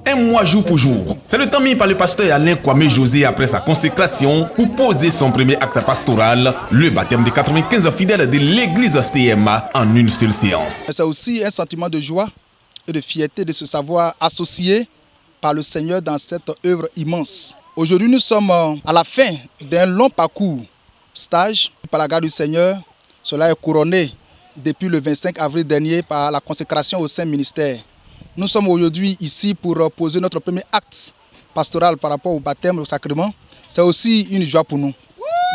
un mois jour pour jour. C'est le temps mis par le pasteur Alain Kwame José après sa consécration pour poser son premier acte pastoral, le baptême de 95 fidèles de l'église CMA en une seule séance. C'est aussi un sentiment de joie et de fierté de se savoir associé par le Seigneur dans cette œuvre immense. Aujourd'hui, nous sommes à la fin d'un long parcours stage par la grâce du Seigneur. Cela est couronné depuis le 25 avril dernier par la consécration au Saint-Ministère. Nous sommes aujourd'hui ici pour poser notre premier acte pastoral par rapport au baptême, au sacrement. C'est aussi une joie pour nous,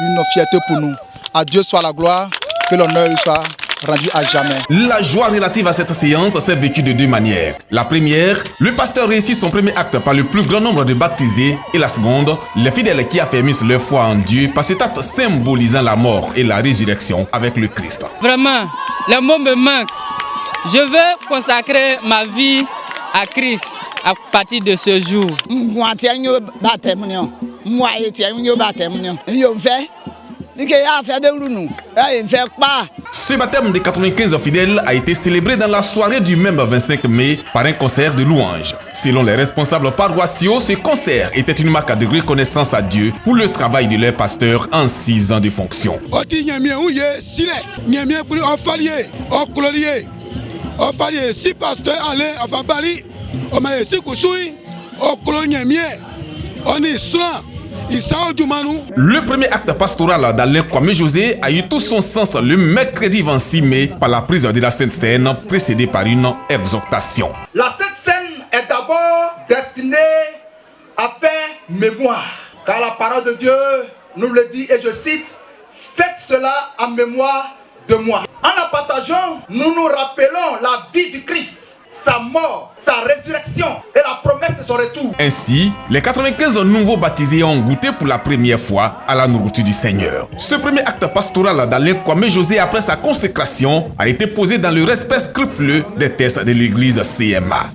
une fierté pour nous. À Dieu soit la gloire, que l'honneur lui soit rendu à jamais. La joie relative à cette séance s'est vécue de deux manières. La première, le pasteur réussit son premier acte par le plus grand nombre de baptisés. Et la seconde, les fidèles qui affermissent leur foi en Dieu par cet acte symbolisant la mort et la résurrection avec le Christ. Vraiment, les mots me manquent. Je veux consacrer ma vie à Christ à partir de ce jour. Ce baptême de 95 fidèles a été célébré dans la soirée du même 25 mai par un concert de louanges. Selon les responsables paroissiaux, ce concert était une marque de reconnaissance à Dieu pour le travail de leur pasteur en 6 ans de fonction. Si pasteur Alain Afabali, on m'a dit le premier acte pastoral d'Alain Kwame José a eu tout son sens le mercredi 26 mai par la prise de la Sainte Seine précédée par une exhortation. La Sainte Seine est d'abord destinée à faire mémoire. Car la parole de Dieu nous le dit et je cite: faites cela en mémoire de moi. En la partageant, nous nous rappelons la vie du Christ, sa mort, sa résurrection et la promesse de son retour. Ainsi, les 95 nouveaux baptisés ont goûté pour la première fois à la nourriture du Seigneur. Ce premier acte pastoral d'Alain Kwame José après sa consécration a été posé dans le respect scrupuleux des textes de l'église CMA.